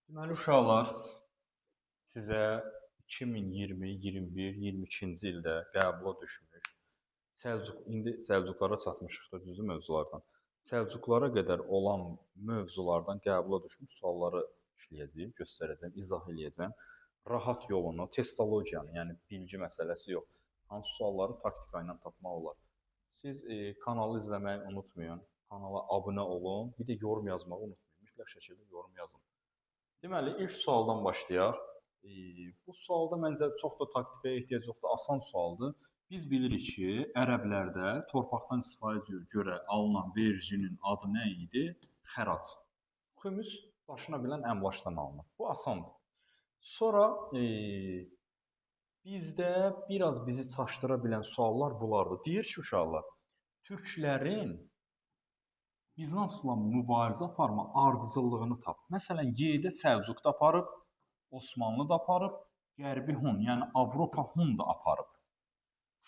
Deməli uşaqlar, sizə 2020, 21, 22-ci ildə qəbula düşmüş indi Səlcuqlara çatmışıq da düzü mövzulardan. Səlcuqlara qədər olan mövzulardan qəbula düşmüş sualları işləyəcəyik, göstərəcəm, izah eləyəcəm. Rahat yolunu, testologiyanı, yəni bilgi məsələsi yox. Hansı sualları taktika ilə tapmaq olar. Siz kanalı izləməyi unutmayın, kanala abunə olun, bir də yorum yazmağı unutmayın. Mütləq şəkildə yorum yazın. Deməli, ilk sualdan başlayaq. Bu sualda məncə çox da taktikaya ehtiyac yoxdur, asan sualdır. Biz bilirik ki, ərəblərdə torpaqdan istifadəyə görə alınan verginin adı nə idi? Xərac. Xümüs daşına bilən əmlakdan alınır. Bu asandır. Sonra bizdə biraz bizi çaşdıra bilən suallar bunlardır. Deyir ki, uşaqlar, türklərin Bizansla mübarizə aparma ardıcıllığını tap. Məsələn, Y-də Səlcuq da aparıb, Osmanlı da aparıb, Qərbi Hun, yəni Avropa Hun da aparıb.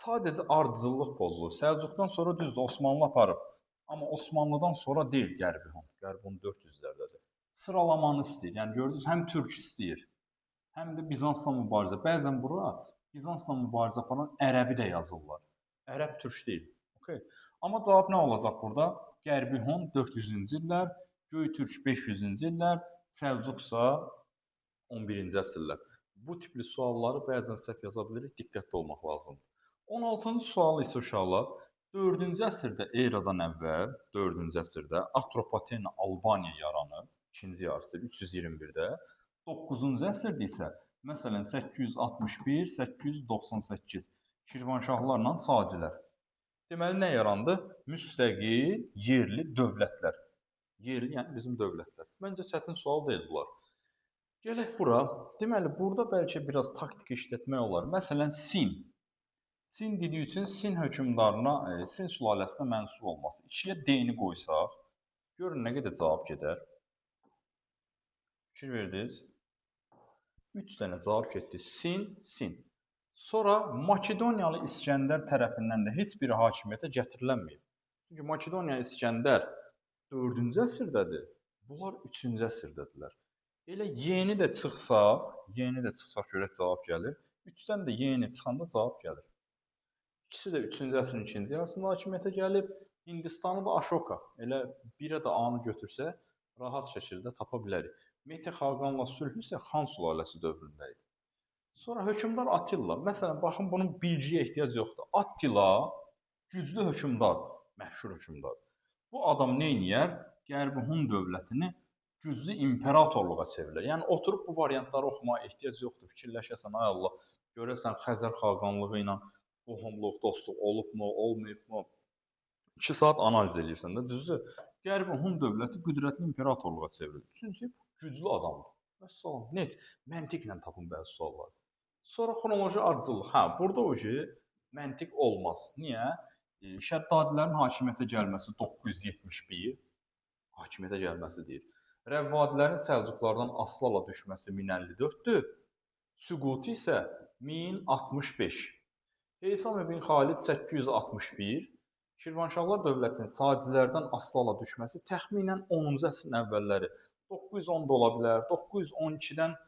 Sadəcə ardıcıllıq pozulur. Səlcuqdan sonra düzdür, Osmanlı aparıb. Amma Osmanlıdan sonra deyil Qərbi Hun. Qərbi Hun 400-lərdədir. Sıralamanı istəyir. Yəni gördünüz, həm türk istəyir, həm də Bizansla mübarizə. Bəzən bura Bizansla mübarizə aparan ərəbi də yazırlar. Ərəb türk deyil. Okay. Amma cavab nə olacaq burada? Qərbi Hun 400-cü illər, Göytürk 500-cü illər, Səlcuq isə 11-ci əsrlər. Bu tipli sualları bəzən səhv yaza bilirik, diqqətli olmaq lazımdır. 16-cı sual isə uşaqlar, 4-cü əsrdə eradan əvvəl, 4-cü əsrdə Atropatena Albaniya yaranıb, 2-ci yarısı 321-də, 9-cu əsrdə isə məsələn 861, 898 Şirvanşahlarla Sacilər. Deməli, nə yarandı? Müstəqil yerli dövlətlər. Yerli, yəni bizim dövlətlər. Məncə çətin sual deyil bunlar. Gələk bura. Deməli, burada bəlkə biraz taktik işlətmək olar. Məsələn, Sin. Sin dediyi üçün Sin hökmdarına, Sin sülaləsinə mənsub olması. 2-yə D-ni qoysaq, görün nə qədər cavab gedər. Fikir verdiniz? 3 dənə cavab getdi. Sin, Sin. Sonra Makedoniyalı İskəndər tərəfindən də heç bir hakimiyyətə gətirilməyib. Çünki Makedoniyalı İskəndər 4-cü əsrdədir, bunlar 3-cü əsrdədirlər. Elə yeni də çıxsaq görək cavab gəlir. 3-dən də yeni çıxanda cavab gəlir. İkisi də 3-cü əsrin ikinci yarısında hakimiyyətə gəlib. Hindistanı da Aşoka. Elə birə də A-nı götürsək, rahat şəkildə tapa bilərik. Mete Xaqanla sülh isə Xan sülaləsi dövründə idi. Sonra hökmdar Attila. Məsələn, baxın bunun bilgiyə ehtiyac yoxdur. Attila güclü hökmdardır, məşhur hökmdardır. Bu adam nə edir? Qərbi Hun dövlətini güclü imperatorluğa çevirir. Yəni oturub bu variantları oxumağa ehtiyac yoxdur. Fikirləşəsən, ay Allah, görəsən Xəzər xaqanlığı ilə qohumluq, dostluq olubmu, olmayıbmı? 2 saat analiz edirsən də, düzdür? Qərbi Hun dövləti qüdrətli imperatorluğa çevrilir. Çünki güclü adamdır. Vəssalam, net, məntiqlə tapın bəzi sualları. Sonra xronoloji ardıcıllıq. Hə, burada o ki, məntiq olmaz. Niyə? Şəddadilərin hakimiyyətə gəlməsi 971, hakimiyyətə gəlməsi deyir. Rəvvadilərin Səlcuqlardan Aslala düşməsi 1054-dür. Süqutu isə 1065. Heysam ibn Xalid 861. Şirvanşahlar dövlətinin Sacilərdən Aslala düşməsi təxminən 10-cu əsrin əvvəlləri. 910 da ola bilər, 912-dən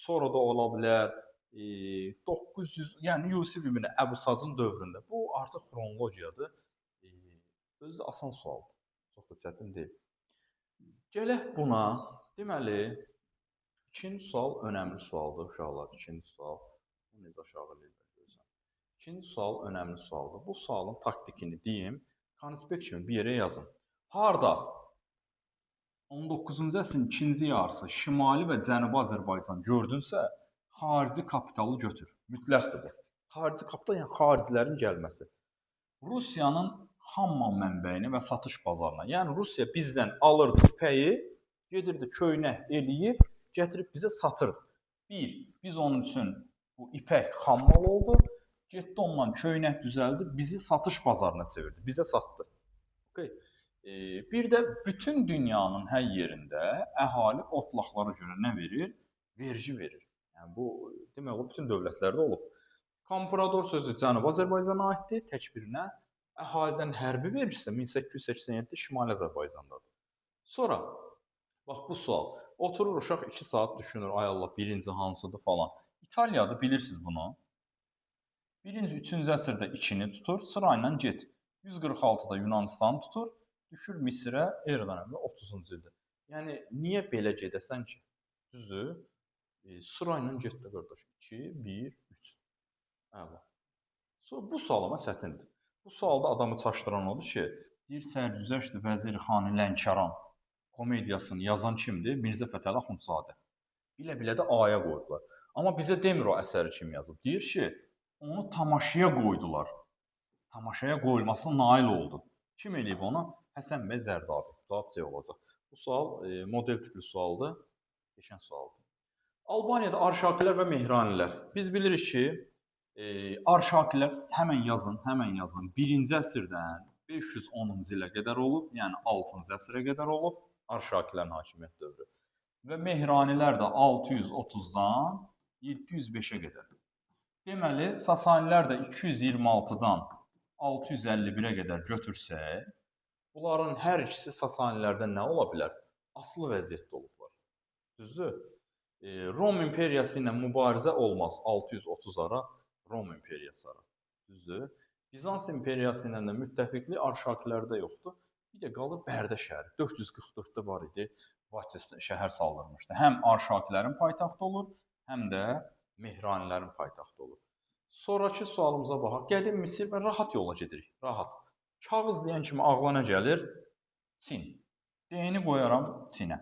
sonra da ola bilər. 900, yəni Yusif ibn Əbu Sacın dövründə. Bu artıq xronologiyadır. Özü asan sualdır. Çox da çətin deyil. Gələk buna. Deməli, ikinci sual önəmli sualdır uşaqlar. İkinci sual. Bunu necə aşağı eləyirlər görürsən. İkinci sual önəmli sualdır. Bu sualın taktikini deyim. Konspekt kimi bir yerə yazın. Harda 19-cu əsrin ikinci yarısı Şimali və Cənubi Azərbaycan gördünsə, xarici kapitalı götür. Mütləqdir bu. Xarici kapital, yəni xaricilərin gəlməsi. Rusiyanın xammal mənbəyini və satış bazarına. Yəni Rusiya bizdən alırdı ipəyi, gedirdi köynək eləyib, gətirib bizə satırdı. Bir, biz onun üçün bu ipək xammal oldu, getdi ondan köynək düzəldi, bizi satış bazarına çevirdi, bizə satdı. Okay. Bir də bütün dünyanın hər yerində əhali otlaqlara görə nə verir? Vergi verir. Yəni bu demək olar bütün dövlətlərdə olub. Komprador sözü Cənubi Azərbaycana aiddir, tək birinə. Əhalidən hərbi vergisi 1887-də Şimali Azərbaycandadır. Sonra bax bu sual. Oturur uşaq 2 saat düşünür, ay Allah, birinci hansıdır falan. İtaliyada bilirsiniz bunu. 1-ci, 3-cü əsrdə 2-ni tutur, sırayla get. 146-da Yunanistan tutur, düşür Misirə eradan əvvəl 30-cu ildə. Yəni niyə belə gedəsən ki? Düzdür? Sırayla get də qardaş. 2, 1, 3. Əla. Sonra bu sual amma çətindir. Bu sualda adamı çaşdıran odur ki, deyir Sərgüzəşt Vəzirxani Lənkəran komediyasını yazan kimdir? Mirzə Fətəli Axundzadə. Bilə-bilə də aya qoydular. Amma bizə demir o əsəri kim yazıb. Deyir ki, onu tamaşaya qoydular. Tamaşaya qoyulmasına nail oldu. Kim eləyib ona? Həsən bəy Zərdabi. Cavab C olacaq. Bu sual model tipli sualdır. Keçən sualdır. Albaniyada Arşakilər və Mehranilər. Biz bilirik ki, Arşakilər həmən yazın. 1-ci əsrdən 510-cu ilə qədər olub, yəni 6-cı əsrə qədər olub Arşakilərin hakimiyyət dövrü. Və Mehranilər də 630-dan 705-ə qədər. Deməli, Sasanilər də 226-dan 651-ə qədər götürsək, bunların hər ikisi Sasanilərdə nə ola bilər? Asılı vəziyyətdə olublar. Düzdür? Rom imperiyası ilə mübarizə olmaz 630 ara Rom imperiyası ara. Düzdür? Bizans imperiyası ilə də müttəfiqlik Arşakilərdə yoxdur. Bir də qalır Bərdə şəhəri. 444-də var idi. Vaçes şəhər saldırmışdı. Həm Arşakilərin paytaxtı olur, həm də Mehranilərin paytaxtı olur. Sonrakı sualımıza baxaq. Qədim Misir və rahat yola gedirik. Rahat. Kağız deyən kimi ağla nə gəlir? Çin. D-ni qoyaram Çinə.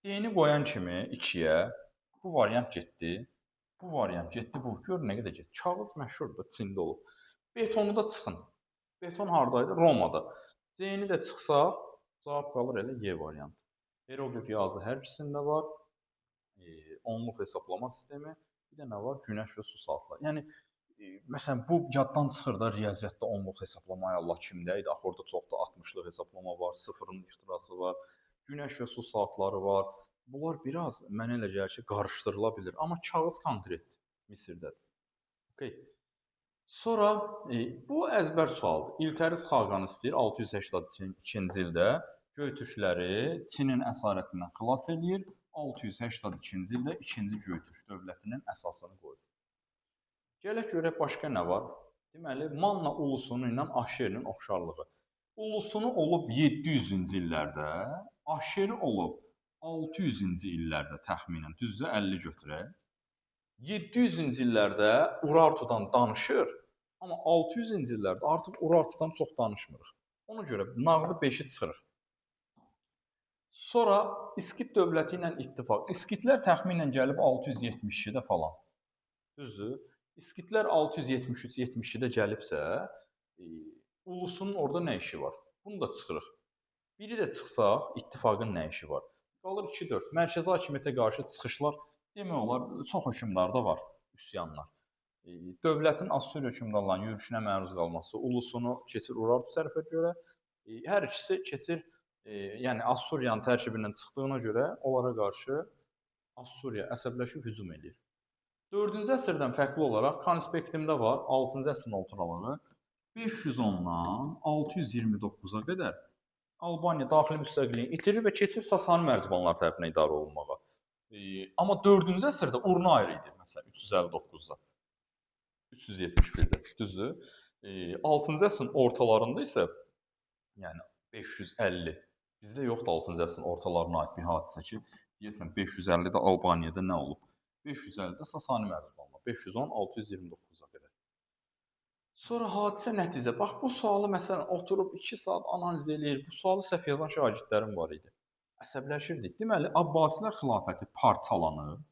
D-ni qoyan kimi 2-yə bu variant getdi. Bu variant getdi. Bu gör nə qədər getdi. Kağız məşhurdur, Çində olub. Betonu da çıxın. Beton hardaydı? Romada. C-ni də çıxsaq, cavab qalır elə Y variantı. Hieroqlif yazı hər ikisində var. Onluq hesablama sistemi. Bir də nə var? Günəş və su saatları. Yəni məsələn bu yaddan çıxır da riyaziyyatda onluq hesablama, ay Allah kimdə idi? Axı orada çox da 60-lıq hesablama var, sıfırın ixtirası var. Günəş və su saatları var. Bunlar biraz mənə elə gəlir ki, qarışdırıla bilər. Amma kağız konkretdir Misirdədir. Okay. Sonra bu əzbər sualdır. İltəris xaqanı istəyir 682-ci ildə Göytürkləri Çinin əsarətindən xilas eləyir. 682-ci ildə 2-ci Göytürk dövlətinin əsasını qoyur. Gələk görək başqa nə var? Deməli, Manna ulusunu ilə Ahşerinin oxşarlığı. Ulusunu olub 700-cü illərdə, Ahşeri olub 600-cü illərdə təxminən, düzdür 50 götürək. 700-cü illərdə Urartudan danışır, amma 600-cü illərdə artıq Urartudan çox danışmırıq. Ona görə nağdı 5-i çıxırıq. Sonra İskit dövləti ilə ittifaq. İskitlər təxminən gəlib 672-də falan. Düzdür? İskitlər 673-72-də gəlibsə, ulusunun orada nə işi var? Bunu da çıxırıq. Biri də çıxsaq, ittifaqın nə işi var? Qalır 2-4. Mərkəzi hakimiyyətə qarşı çıxışlar demək olar, çox hökmdarda var üsyanlar. Dövlətin Assur hökmdarlarının yürüşünə məruz qalması, ulusunu keçir Urartu tərəfə görə, hər ikisi keçir, yəni Assuriyanın tərkibindən çıxdığına görə onlara qarşı Assuriya əsəbləşib hücum edir. 4-cü əsrdən fərqli olaraq konspektimdə var 6-cı əsrin ortalığı 510-dan 629-a qədər Albaniya daxili müstəqilliyini itirir və keçir Sasani mərcibanlar tərəfindən idarə olunmağa. Amma 4-cü əsrdə urna ayrı idi, məsələn 359-da, 371-də, düzdür? 6-cı əsrin ortalarında isə, yəni 550, bizdə yoxdur 6-cı əsrin ortalarına aid bir hadisə ki, deyəsən 550-də Albaniyada nə olub? 550-də Sasani mərcibanlar, 510-629-a qədər. Sonra hadisə nəticə. Bax, bu sualı məsələn oturub 2 saat analiz eləyir. Bu sualı səhv yazan şagirdlərim var idi. Əsəbləşirdik. Deməli, Abbasilər xilafəti parçalanır.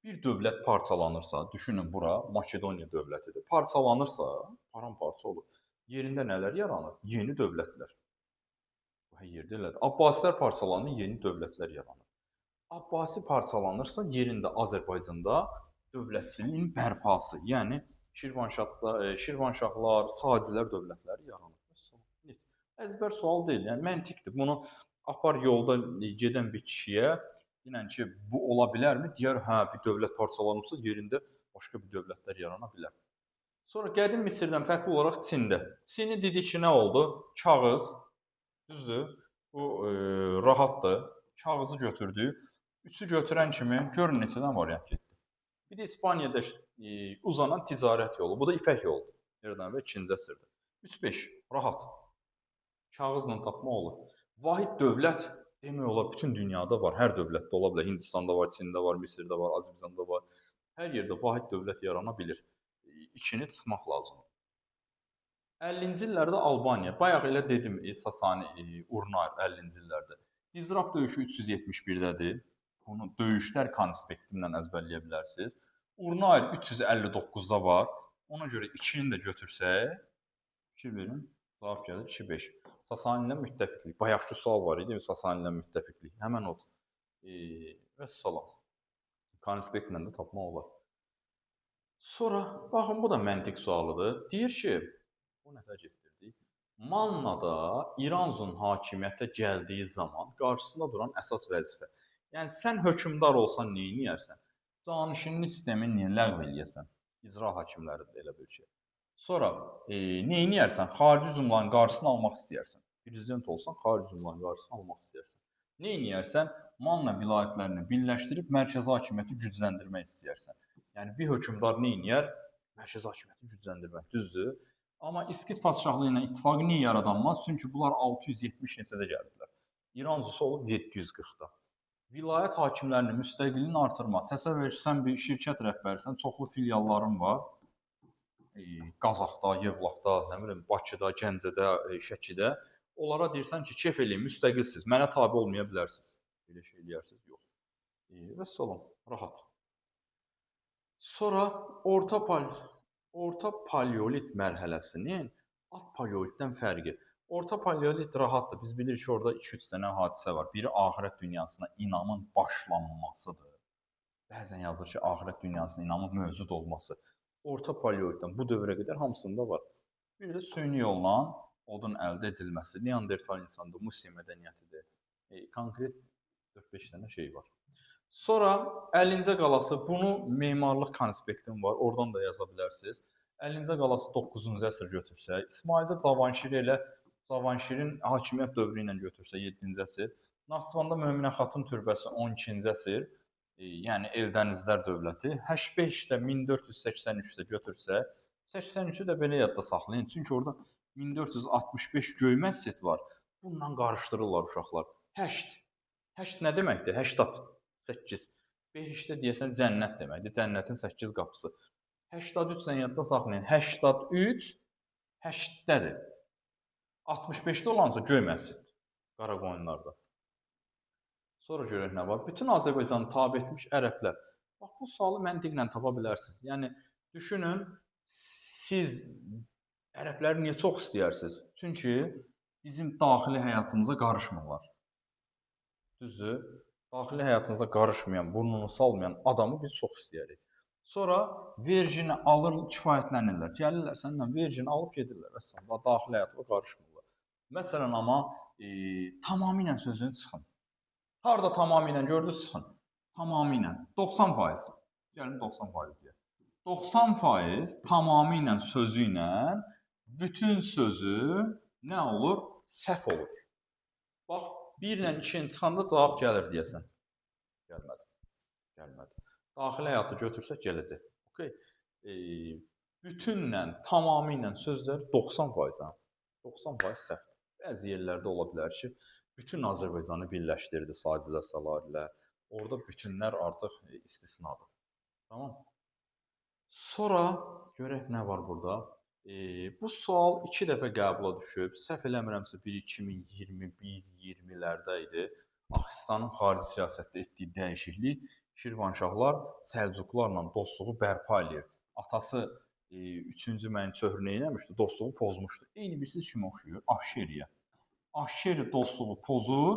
Bir dövlət parçalanırsa, düşünün bura Makedoniya dövlətidir. Parçalanırsa, paramparça olur. Yerində nələr yaranır? Yeni dövlətlər. Bu yerdə elədir. Abbasilər parçalanır, yeni dövlətlər yaranır. Abbasi parçalanırsa, yerində Azərbaycanda dövlətçiliyin bərpası, yəni Şirvanşahlar, Sacilər dövlətləri yaranır. Əzbər sual deyil, yəni məntiqdir. Bunu apar yolda gedən bir kişiyə deyən ki, bu ola bilərmi? Deyər, hə, bir dövlət parçalanırsa, yerində başqa bir dövlətlər yarana bilər. Sonra qədim Misirdən fərqli olaraq Çində. Çini dedik ki, nə oldu? Kağız, düzdür? Bu rahatdır. Kağızı götürdük. 3-ü götürən kimi görün neçədən variant getdi. Bir də İspaniyada uzanan ticarət yolu. Bu da İpək yoludur. Nereden və 2-ci əsrdə. 3-5 rahat. Kağızla tapmaq olur. Vahid dövlət demək olar bütün dünyada var. Hər dövlətdə ola bilər. Hindistanda var, Çində var, Misirdə var, Azərbaycanda var. Hər yerdə vahid dövlət yarana bilir. İçini çıxmaq lazımdır. 50-ci illərdə Albaniya, bayaq elə dedim, Sasani, Urnar 50-ci illərdə. Dizrab döyüşü 371-dədir. Bunu döyüşlər konspektimlə əzbərləyə bilərsiniz. Urnar 359-da var. Ona görə 2-ni də götürsək, fikir verin, cavab gəlir 2-5. Sasani ilə müttəfiqlik. Bayaqki sual var idi, Sasani ilə müttəfiqlik. Həmən odur. Vəssalam. Konspektlə də tapmaq olar. Sonra, baxın, bu da məntiq sualıdır. Deyir ki, bu nəfər getirdik. Mannada İranzun hakimiyyətə gəldiyi zaman qarşısında duran əsas vəzifə. Yəni, sən hökmdar olsan nə edərsən? Canişinli sistemini niyə ləğv eləyəsən? İcra hakimləri də elə bir şey. Sonra, nə edərsən? Xarici hücumların qarşısını almaq istəyərsən. Prezident olsan, xarici hücumların qarşısını almaq istəyərsən. Nə edərsən? Manna vilayətlərini birləşdirib mərkəzi hakimiyyəti gücləndirmək istəyərsən. Yəni, bir hökmdar nə edər? Mərkəzi hakimiyyəti gücləndirmək, düzdür? Amma İskit padşahlığı ilə ittifaqı niyə yaradanmaz? Çünki bunlar 670 neçədə gəldilər. İranzusu olub 740-da. Vilayət hakimlərinin müstəqilliyini artırmaq. Təsəvvür et, sən bir şirkət rəhbərisən, çoxlu filialların var. Qazaxda, Yevlaxda, nə bilim, Bakıda, Gəncədə, Şəkidə. Onlara deyirsən ki, kef eləyin, müstəqilsiz, mənə tabe olmaya bilərsiniz. Belə şey eləyərsiniz, yox. Vəssalam, rahat. Sonra orta paleolit mərhələsinin alt paleolitdən fərqi. Orta paleolit rahatdır. Biz bilirik ki, orada 2-3 dənə hadisə var. Biri axirət dünyasına inamın başlanmasıdır. Bəzən yazır ki, axirət dünyasına inamın mövcud olması. Orta paleolitdən bu dövrə qədər hamısında var. Bir də süni yolla odun əldə edilməsi. Neandertal insandır, Musi mədəniyyətidir. Konkret 4-5 dənə şey var. Sonra Əlincə qalası, bunu memarlıq konspektim var, oradan da yaza bilərsiniz. Əlincə qalası 9-cu əsr götürsək, İsmaildə Cavanşiri ilə Cavanşirin hakimiyyət dövrü ilə götürsək 7-ci əsr, Naxçıvanda Möminə xatun türbəsi 12-ci əsr, yəni Eldənizlər dövləti, H5-də 1483-də götürsək, 83-ü də belə yadda saxlayın, çünki orada 1465 göy məscid var. Bununla qarışdırırlar uşaqlar. Həşt nə deməkdir? 80. 8. 5-də deyəsən cənnət deməkdir. Cənnətin 8 qapısı. 83-dən yadda saxlayın. 83 8-dədir. 65-də olansa göy məscid. Qaraqoyunlarda. Sonra görək nə var. Bütün Azərbaycanı tabe etmiş ərəblər. Bax, bu sualı məntiqlə tapa bilərsiniz. Yəni, düşünün, siz ərəbləri niyə çox istəyirsiniz? Çünki bizim daxili həyatımıza qarışmırlar. Düzdür? Daxili həyatınıza qarışmayan, burnunu salmayan adamı biz çox istəyirik. Sonra vergini alır, kifayətlənirlər. Gəlirlər səndən vergini alıb gedirlər. Əslində daxili həyatına qarışmırlar. Məsələn, amma tamamilə sözünü çıxın. Harda tamamilə gördünüz çıxın? Tamamilə 90%. Gəlin 90% deyək. 90% tamamilə sözü ilə bütün sözü nə olur? Səhv olur. Bax, 1 ilə 2-ni çıxanda cavab gəlir deyəsən. Gəlmədi. Daxili həyatı götürsək gələcək. Okay. Bütünlə, tamamilə sözlər 90%. 90% səhvdir. Bəzi yerlərdə ola bilər ki, bütün Azərbaycanı birləşdirdi Sacilər, Salarilər. Orada bütünlər artıq istisnadır. Tamam. Sonra görək nə var burada. Bu sual 2 dəfə qəbula düşüb. Səhv eləmirəmsə, biri 2021-20-lərdə idi. Axsistanın xarici siyasətdə etdiyi dəyişiklik Şirvanşahlar Səlcuqlarla dostluğu bərpa edir. Atası 3-cü Mənçöhr nə etmişdi? Dostluğu pozmuşdu. Eyni birisiz kimi oxşuyur Ahşeriyə. Ahşeri dostluğu pozur,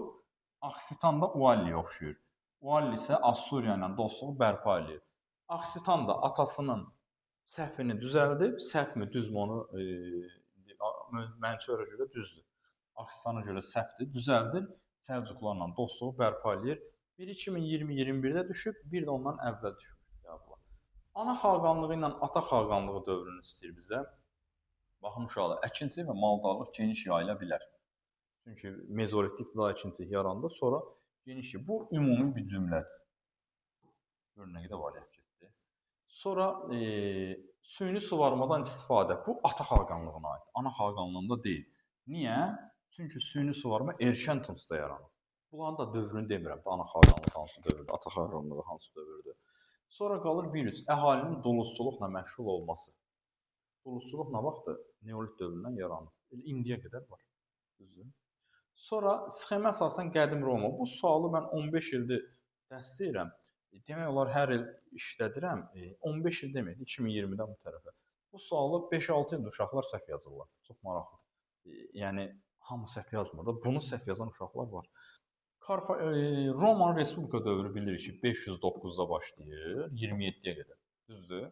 Axsitan da Ualliyə oxşuyur. Ualli isə Assuriya ilə dostluğu bərpa edir. Axsitan da atasının səhvini düzəldib, səhvmi, düzmü onu Mənçöhrə görə düzdür. Axsitana görə səhvdir, düzəldir, Səlcuqlarla dostluğu bərpa edir. Biri 2020-21-də düşüb, bir də ondan əvvəl düşmüşdür. Ana xaqanlığı ilə ata xaqanlığı dövrünü istəyir bizə. Baxın uşaqlar, əkinçilik və maldarlıq geniş yayıla bilər. Çünki mezolitik vilayət əkinçiliyi yarandı, sonra Genişdir. Bu ümumi bir cümlədir. Örnəyi də variant getdi. Sonra süni suvarmadan istifadə. Bu ata xaqanlığına aid. Ana xaqanlığında deyil. Niyə? Çünki süni suvarma erkən Tuncda yaranıb. Bunların da dövrünü demirəm. Ana xaqanlığı hansı dövrdür, ata xaqanlığı hansı dövrdür. Sonra qalır 1-3. Əhalinin duluzçuluqla məşğul olması. Duluzçuluq nə vaxtdır? Neolit dövründən yaranıb. İndiyə qədər var. Düzdür? Sonra sxemə əsasən qədim Roma. Bu sualı mən 15 ildir dəstəyirəm. Demək olar hər il işlədirəm. 15 il deməkdir, 2020-dən bu tərəfə. Bu sualı 5-6 ildir uşaqlar səhv yazırlar. Çox maraqlıdır. Yəni hamı səhv yazmır da, bunu səhv yazan uşaqlar var. Roman Respublika dövrü bilirik ki, 509-da başlayır, 27-yə qədər. Düzdür?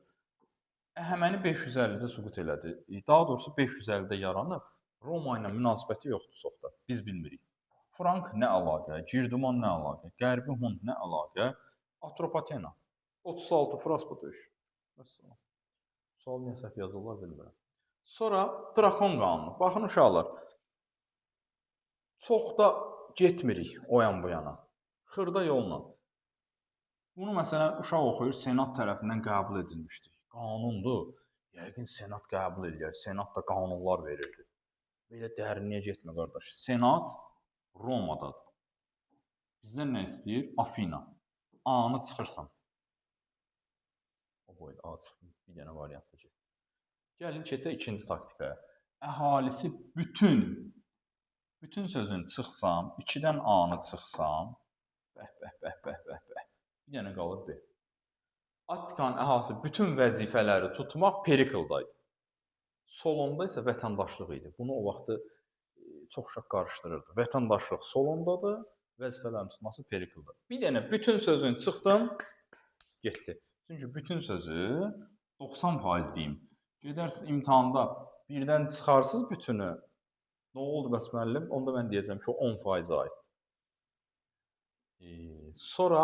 Əhəməni 550-də süqut elədi. Daha doğrusu 550-də yaranıb. Roma ilə münasibəti yoxdur çoxda. Biz bilmirik. Frank nə əlaqə? Girdiman nə əlaqə? Qərbi Hun nə əlaqə? Atropatena. 36 Fraspa döyüş. Məsələn. Sual niyə səhv yazırlar bilmirəm. Sonra Drakon qanunu. Baxın uşaqlar. Çox da getmirik o yan bu yana. Xırda yolla. Bunu məsələn uşaq oxuyur, Senat tərəfindən qəbul edilmişdir. Qanundur. Yəqin Senat qəbul edir. Senat da qanunlar verirdi. Belə dərinliyə getmə qardaş. Senat Romadadır. Bizdən nə istəyir? Afina. A-nı çıxırsan. O boyda A çıxdı. Bir dənə variant da getdi. Gəlin keçək ikinci taktikaya. Əhalisi bütün sözünü çıxsam, 2-dən A-nı çıxsam, bəh. Bir dənə qalır B. Attikanın əhalisi bütün vəzifələri tutmaq Perikl'daydı. Solonda isə vətəndaşlıq idi. Bunu o vaxtı çox uşaq qarışdırırdı. Vətəndaşlıq Solondadır, vəzifələrin tutması Perikl'da. Bir dənə bütün sözünü çıxdım, getdi. Çünki bütün sözü 90% deyim. Gedərsiniz imtahanda birdən çıxarsınız bütünü. Nə oldu bəs müəllim? Onda mən deyəcəm ki, o 10% aid. Sonra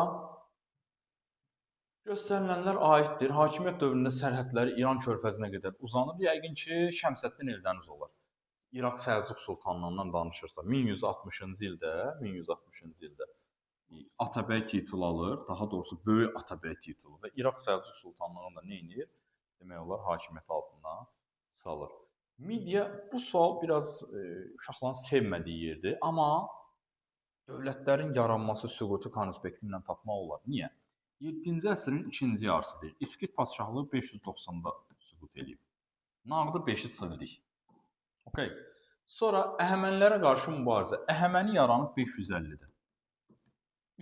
göstərilənlər aiddir. Hakimiyyət dövründə sərhədləri İran körfəzinə qədər uzanıb. Yəqin ki, Şəmsəddin Eldəniz olar. İraq Səlcuq sultanlığından danışırsa 1160-cı ildə Atabəy titulu alır, daha doğrusu Böyük Atabəy titulu və İraq Səlcuq sultanlığını da nə edir? Demək olar hakimiyyət altına salır. Midiya bu sual biraz uşaqların sevmədiyi yerdir, amma dövlətlərin yaranması süqutu konspekti ilə tapmaq olar. Niyə? 7-ci əsrin ikinci yarısıdır. İskit padşahlığı 590-da süqut edib. Nağdı 5-i sildik. Okay. Sonra Əhəmənilərə qarşı mübarizə. Əhəməni yaranıb 550-də.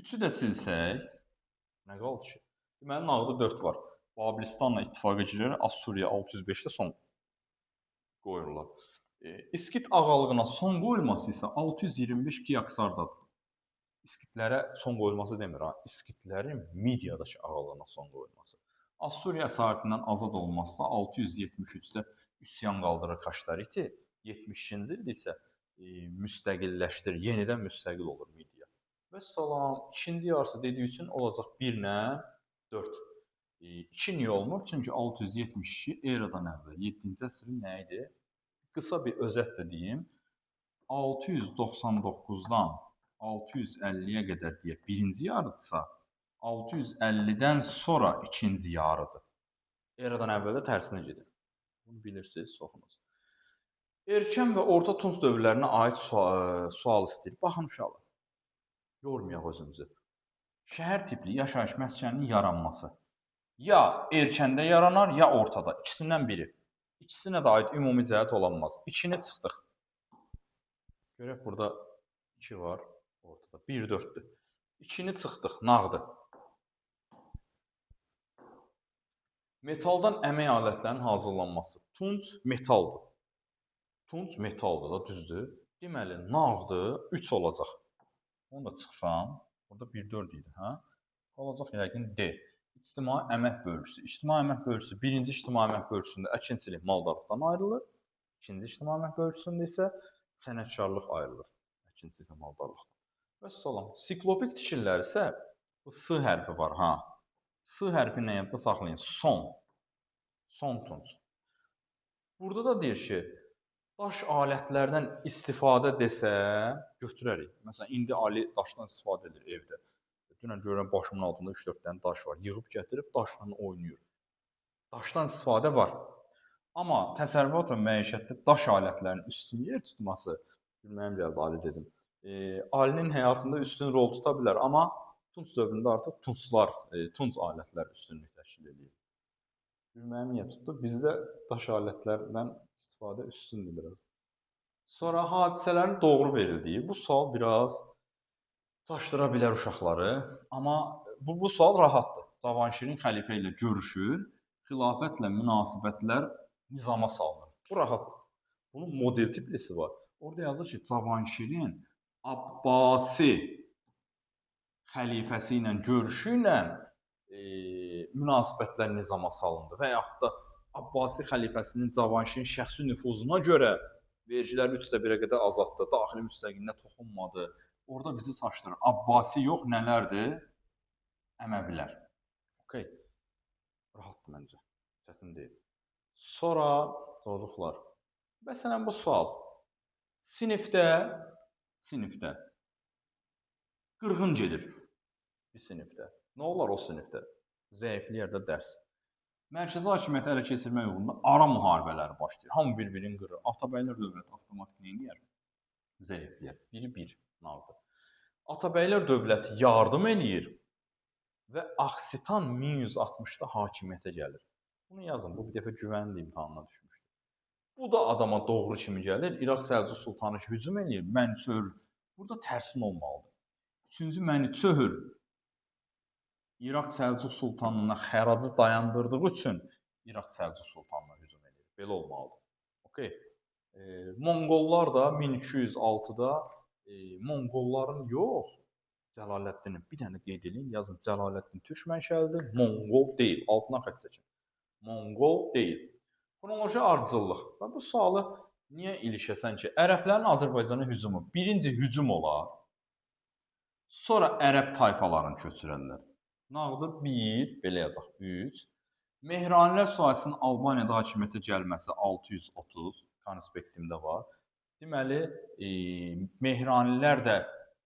3-ü də silsək, nə qaldı ki? Deməli, nağdı 4 var. Babilistanla ittifaqa girir, Assuriya 605-də son qoyurlar. İskit ağalığına son qoyulması isə 625 Kiyaksardadır. İskitlərə son qoyulması demir ha. İskitlərin Midiyadakı ağalığına son qoyulması. Assuriya əsarətindən azad olması da 673-də üsyan qaldırır Kaştariti. 72-ci ildə isə müstəqilləşdir, yenidən müstəqil olur Midiya. Və salam, ikinci yarısı dediyi üçün olacaq 1 ilə 4. 2 niyə olmur? Çünki 672 eradan əvvəl 7-ci əsrin nə idi? Qısa bir özət də deyim. 699-dan 650-yə qədər deyə birinci yarıdırsa, 650-dən sonra ikinci yarıdır. Eradan əvvəldə tərsinə gedir. Bunu bilirsiniz, çoxunuz. Erkən və orta Tunc dövrlərinə aid sual istəyir. Baxın uşaqlar, yormayaq özümüzü. Şəhər tipli yaşayış məskəninin yaranması ya erkəndə yaranar, ya ortada. İkisindən biri. İkisinə də aid ümumi cəhət olanmaz. 2-ni çıxdıq. Görək, burada 2 var ortada. 1, 4-dür. 2-ni çıxdıq, nağdı. Metaldan əmək alətlərinin hazırlanması. Tunc metaldır. Tunc metaldır da, düzdür. Deməli, nağdı 3 olacaq. Onu da çıxsam, burada 1-4 idi, hə? Olacaq yəqin D. İctimai əmək bölgüsü. İctimai əmək bölgüsü birinci ictimai əmək bölgüsündə əkinçilik, maldarlıqdan ayrılır. İkinci ictimai əmək bölgüsündə isə sənətkarlıq ayrılır. Əkinçilik və maldarlıqdan. Və salam. Siklopik tikililər isə bu S hərfi var, ha? S hərfini yadda saxlayın. Son. Son tunc. Burada da deyir ki, Daş alətlərdən istifadə desəm, götürərik. Məsələn, indi Ali daşdan istifadə edir evdə. Dünən görürəm başımın altında 3-4 dənə daş var. Yığıb gətirib daşla oynayır. Daşdan istifadə var. Amma təsərrüfat və məişətdə daş alətlərinin üstün yer tutması, bilməyim gəldi Ali dedim. Alinin həyatında üstün rol tuta bilər, amma Tunc dövründə artıq tunc alətlər üstünlük təşkil edir. Bilməyim niyə tutdu. Bizdə daş alətlərdən istifadə üstündür biraz. Sonra hadisələrin doğru verildiyi. Bu sual biraz çaşdıra bilər uşaqları, amma bu sual rahatdır. Cavanşirin xəlifə ilə görüşür, xilafətlə münasibətlər nizama salınır. Bu rahatdır. Bunun model tiplisi var. Orada yazır ki, Cavanşirin Abbasi xəlifəsi ilə görüşü ilə münasibətlər nizama salındı və yaxud da Abbasi xəlifəsinin Cavanşirin şəxsi nüfuzuna görə vergiləri 3/1-ə qədər azaltdı, daxili müstəqilliyə toxunmadı. Orada bizi çaşdırır. Abbasi yox, nələrdir? Əməvilər. Okay. Rahatdır məncə. Çətin deyil. Sonra çocuklar. Məsələn bu sual. Sinifdə qırğın gedir bir sinifdə. Nə olar o sinifdə? Zəifliyər də dərs. Mərkəzi hakimiyyəti ələ keçirmək uğrunda ara müharibələri başlayır. Hamı bir-birini qırır. Atabəylər dövləti avtomatik neyniyər? Zəifliyər. Biri bir nağdır. Atabəylər dövləti yardım eləyir və Aksitan 1160-da hakimiyyətə gəlir. Bunu yazın, bu bir dəfə güvənli imtahanına düşmüşdür. Bu da adama doğru kimi gəlir. İraq Səlcuq sultanı hücum eləyir, məni çöhür. Burada tərsin olmalıdır. Üçüncü məni çöhür. İraq Səlcuq sultanına xəracı dayandırdığı üçün İraq Səlcuq sultanına hücum eləyir. Belə olmalıdır. Okay. Monqollar da 1206-da Monqolların yox, Cəlaləddinin bir dənə qeyd edin, yazın Cəlaləddin türk mənşəlidir, Monqol deyil. Altına xətt çəkin. Monqol deyil. Xronoloji ardıcıllıq. Və bu sualı niyə ilişəsən ki, ərəblərin Azərbaycana hücumu birinci hücum olar, sonra ərəb tayfalarını köçürərlər. Nağdı 1, belə yazaq 3. Mehranilər sülaləsinin Albaniyada hakimiyyətə gəlməsi 630 konspektimdə var. Deməli, Mehranilər də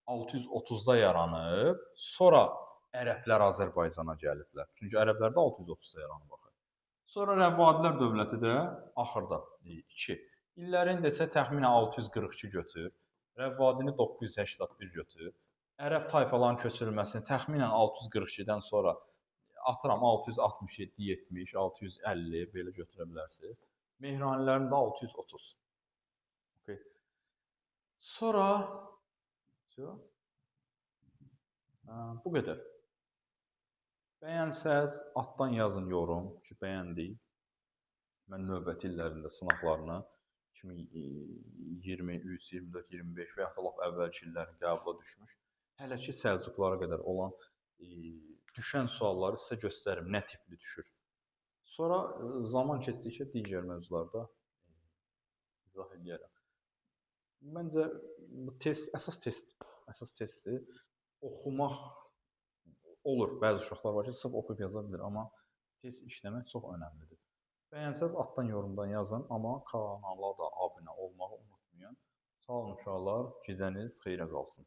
630-da yaranıb, sonra ərəblər Azərbaycana gəliblər. Çünki ərəblər də 630-da yaranıb baxır. Sonra Rəvvadilər dövləti də axırda 2. İllərin desə təxminən 642 götür, Rəvvadini 981 götür. Ərəb tayfalarının köçürülməsini təxminən 642-dən sonra atıram 667, 70, 650 belə götürə bilərsiniz. Mehranilərin də 630. Okay. Sonra bu qədər. Bəyənsəz altdan yazın yorum ki, bəyəndik. Mən növbəti illərində sınaqlarını 2023, 24, 25 və yaxud da lap əvvəlki illərin qəbula düşmüş. Hələ ki Səlcuqlara qədər olan düşən sualları sizə göstərim, nə tipli düşür. Sonra zaman keçdikcə digər mövzularda izah edərəm. Məncə bu test əsas testdir. Oxumaq olur. Bəzi uşaqlar var ki, sırf oxuyub yaza bilir, amma test işləmək çox önəmlidir. Bəyənsəz altdan yorumdan yazın, amma kanala da abunə olmağı unutmayın. Sağ olun uşaqlar, gecəniz xeyrə qalsın.